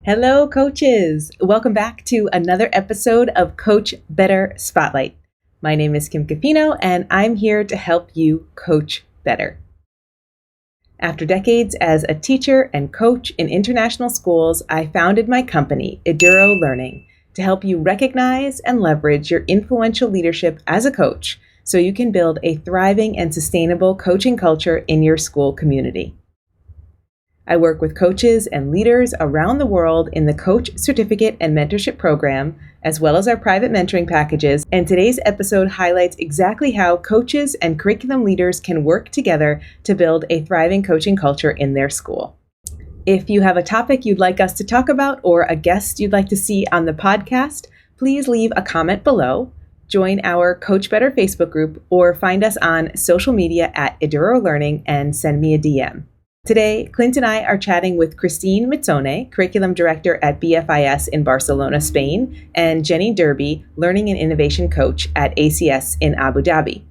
Hello, coaches. Welcome back to another episode of Coach Better Spotlight. My name is Kim Cafino, and I'm here to help you coach better. After decades as a teacher and coach in international schools, I founded my company, Eduro Learning, to help you recognize and leverage your influential leadership as a coach so you can build a thriving and sustainable coaching culture in your school community. I work with coaches and leaders around the world in the Coach Certificate and Mentorship Program, as well as our private mentoring packages. And today's episode highlights exactly how coaches and curriculum leaders can work together to build a thriving coaching culture in their school. If you have a topic you'd like us to talk about or a guest you'd like to see on the podcast, please leave a comment below, join our Coach Better Facebook group, or find us on social media at Eduro Learning and send me a DM. Today, Clint and I are chatting with Kristine Mizzone, Curriculum Director at BFIS in Barcelona, Spain, and Jenny Derby, Learning and Innovation Coach at ACS in Abu Dhabi.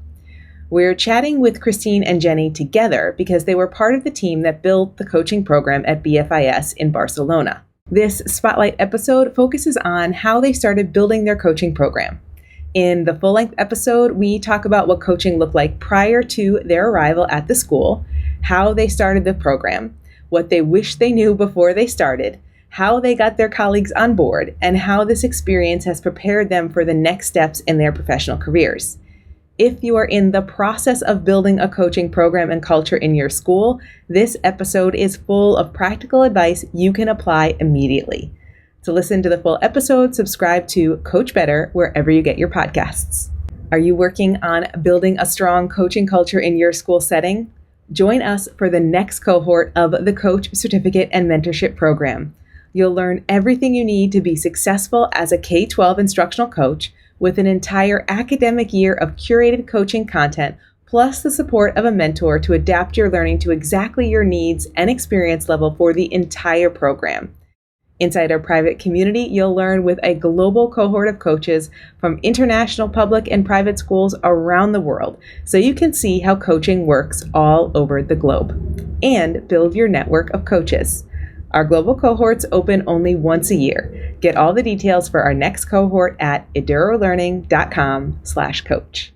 We're chatting with Kristine and Jenny together because they were part of the team that built the coaching program at BFIS in Barcelona. This Spotlight episode focuses on how they started building their coaching program. In the full-length episode, we talk about what coaching looked like prior to their arrival at the school, how they started the program, what they wish they knew before they started, how they got their colleagues on board, and how this experience has prepared them for the next steps in their professional careers. If you are in the process of building a coaching program and culture in your school, this episode is full of practical advice you can apply immediately. To listen to the full episode, subscribe to Coach Better wherever you get your podcasts. Are you working on building a strong coaching culture in your school setting? Join us for the next cohort of the Coach Certificate and Mentorship Program. You'll learn everything you need to be successful as a K-12 instructional coach with an entire academic year of curated coaching content, plus the support of a mentor to adapt your learning to exactly your needs and experience level for the entire program. Inside our private community, you'll learn with a global cohort of coaches from international public and private schools around the world, so you can see how coaching works all over the globe and build your network of coaches. Our global cohorts open only once a year. Get all the details for our next cohort at edurolearning.com/coach.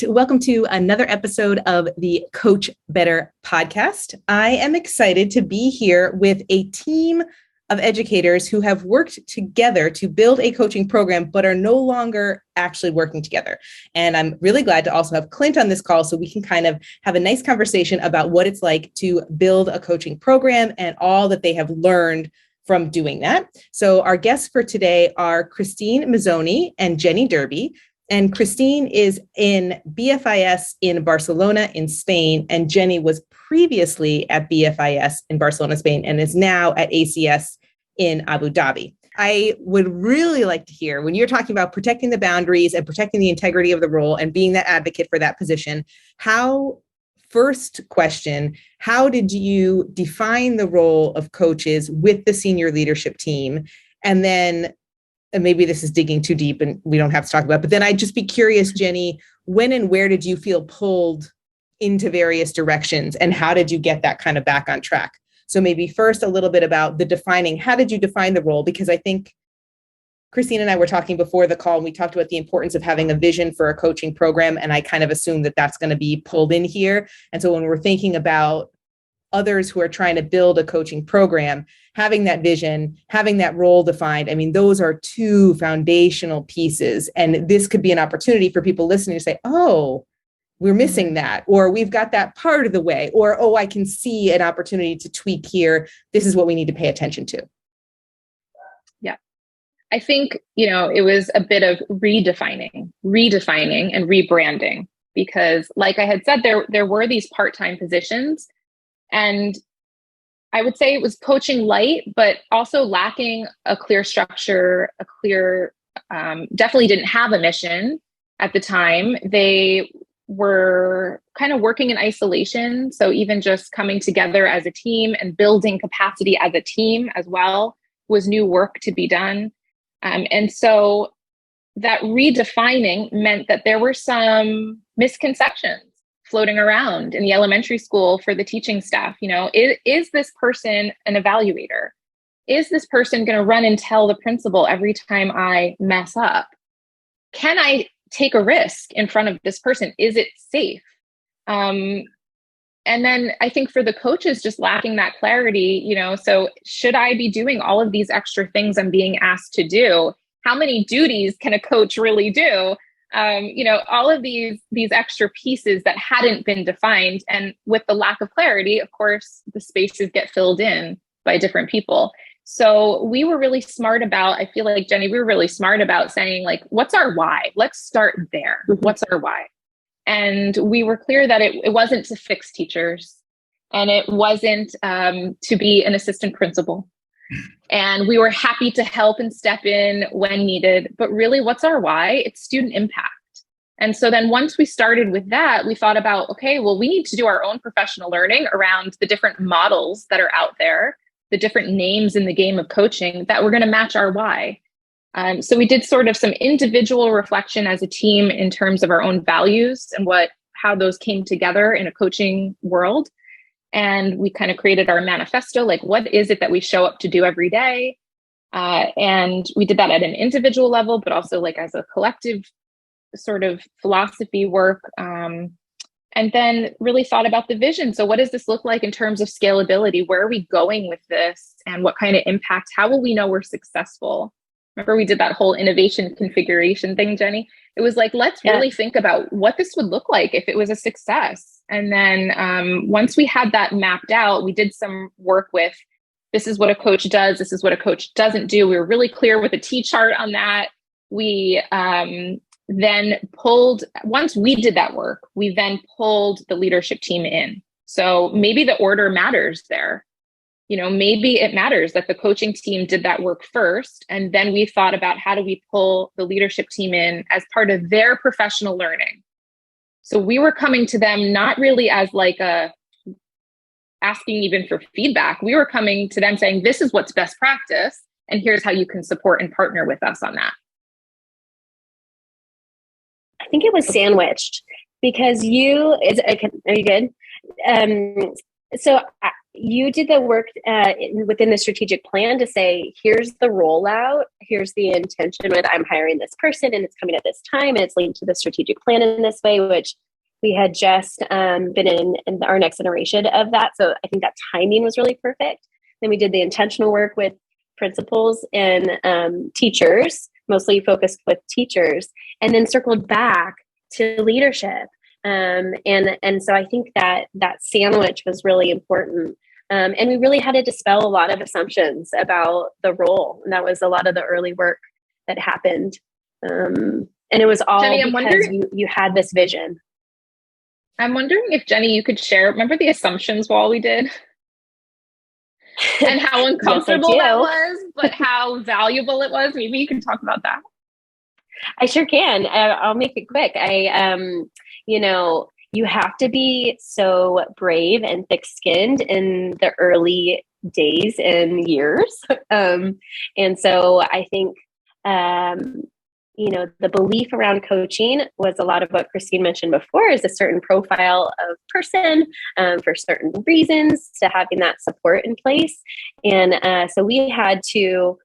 Welcome to another episode of the Coach Better podcast. I am excited to be here with a team of educators who have worked together to build a coaching program, but are no longer actually working together. And I'm really glad to also have Clint on this call so we can kind of have a nice conversation about what it's like to build a coaching program and all that they have learned from doing that. So our guests for today are Kristine Mizzone and Jenny Derby. And Kristine is in BFIS in Barcelona in Spain, and Jenny was previously at BFIS in Barcelona, Spain, and is now at ACS in Abu Dhabi. I would really like to hear, when you're talking about protecting the boundaries and protecting the integrity of the role and being that advocate for that position, first question, how did you define the role of coaches with the senior leadership team? And then and maybe this is digging too deep and we don't have to talk about it, but then I'd just be curious, Jenny, when and where did you feel pulled into various directions and how did you get that kind of back on track? So maybe first a little bit about how did you define the role? Because I think Kristine and I were talking before the call and we talked about the importance of having a vision for a coaching program. And I kind of assumed that that's going to be pulled in here. And so when we're thinking about others who are trying to build a coaching program, having that vision, having that role defined, I mean, those are two foundational pieces. And this could be an opportunity for people listening to say, oh, we're missing that, or we've got that part of the way, or, oh, I can see an opportunity to tweak here. This is what we need to pay attention to. Yeah. I think, it was a bit of redefining and rebranding, because like I had said, there were these part-time positions, and I would say it was coaching light, but also lacking a clear structure, definitely didn't have a mission at the time. They were kind of working in isolation. So even just coming together as a team and building capacity as a team as well was new work to be done. And so that redefining meant that there were some misconceptions floating around in the elementary school for the teaching staff. Is this person an evaluator? Is this person going to run and tell the principal every time I mess up? Can I take a risk in front of this person? Is it safe? And then I think for the coaches, just lacking that clarity, so should I be doing all of these extra things I'm being asked to do? How many duties can a coach really do? All of these extra pieces that hadn't been defined. And with the lack of clarity, of course, the spaces get filled in by different people. So we were really smart about, I feel like, Jenny, we were really smart about saying, like, what's our why? Let's start there. What's our why? And we were clear that it wasn't to fix teachers, and it wasn't to be an assistant principal. And we were happy to help and step in when needed. But really, what's our why? It's student impact. And so then once we started with that, we thought about, okay, well, we need to do our own professional learning around the different models that are out there, the different names in the game of coaching that were going to match our why. So we did sort of some individual reflection as a team in terms of our own values and how those came together in a coaching world. And we kind of created our manifesto, like, what is it that we show up to do every day? And we did that at an individual level, but also like as a collective sort of philosophy work. And then really thought about the vision. So what does this look like in terms of scalability? Where are we going with this? And what kind of impact? How will we know we're successful? Remember, we did that whole innovation configuration thing, Jenny? It was like, let's really think about what this would look like if it was a success. And then once we had that mapped out, we did some work with, this is what a coach does, this is what a coach doesn't do. We were really clear with a T-chart on that. We then once we did that work, we then pulled the leadership team in. So maybe the order matters there. Maybe it matters that the coaching team did that work first. And then we thought about, how do we pull the leadership team in as part of their professional learning? So we were coming to them not really as like asking even for feedback. We were coming to them saying, this is what's best practice, and here's how you can support and partner with us on that. I think it was sandwiched because are you good? So you did the work within the strategic plan to say, here's the rollout, here's the intention with, I'm hiring this person and it's coming at this time and it's linked to the strategic plan in this way, which we had just been in our next iteration of that. So I think that timing was really perfect. Then we did the intentional work with principals and teachers, mostly focused with teachers, and then circled back to leadership. And so I think that sandwich was really important. And we really had to dispel a lot of assumptions about the role. And that was a lot of the early work that happened. And it was all Jenny, because you had this vision. I'm wondering if, Jenny, you could share, remember the assumptions wall we did? And how uncomfortable that was, but how valuable it was. Maybe you can talk about that. I sure can. I'll make it quick. You have to be so brave and thick-skinned in the early days and years. And so I think, the belief around coaching was a lot of what Kristine mentioned before, is a certain profile of person for certain reasons, to having that support in place. And so we had to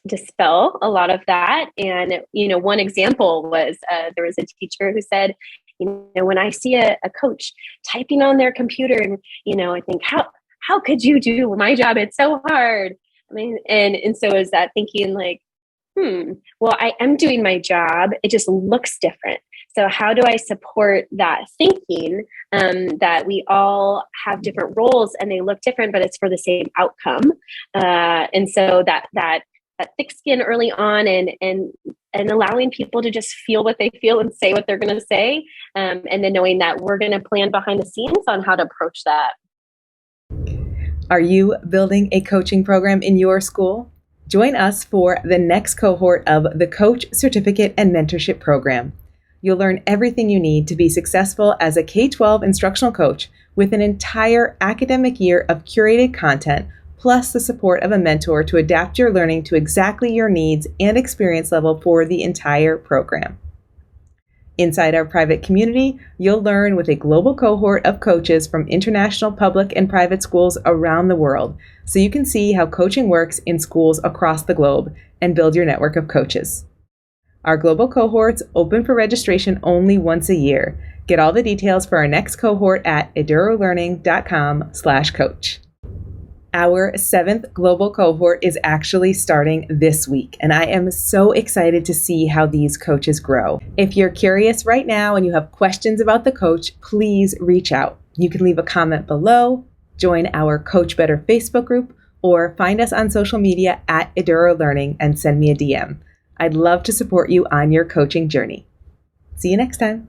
dispel a lot of that. And, one example was there was a teacher who said, when I see a coach typing on their computer and, I think, how could you do my job? It's so hard. I mean, and so is that thinking like, well, I am doing my job. It just looks different. So how do I support that thinking that we all have different roles and they look different, but it's for the same outcome? And so that thick skin early on, and allowing people to just feel what they feel and say what they're going to say, and then knowing that we're going to plan behind the scenes on how to approach that. Are you building a coaching program in your school? Join us for the next cohort of the Coach Certificate and Mentorship Program. You'll learn everything you need to be successful as a K-12 instructional coach with an entire academic year of curated content, plus the support of a mentor to adapt your learning to exactly your needs and experience level for the entire program. Inside our private community, you'll learn with a global cohort of coaches from international public and private schools around the world, so you can see how coaching works in schools across the globe and build your network of coaches. Our global cohorts open for registration only once a year. Get all the details for our next cohort at edurolearning.com/coach. Our 7th global cohort is actually starting this week, and I am so excited to see how these coaches grow. If you're curious right now and you have questions about the coach, please reach out. You can leave a comment below, join our Coach Better Facebook group, or find us on social media at Eduro Learning and send me a DM. I'd love to support you on your coaching journey. See you next time.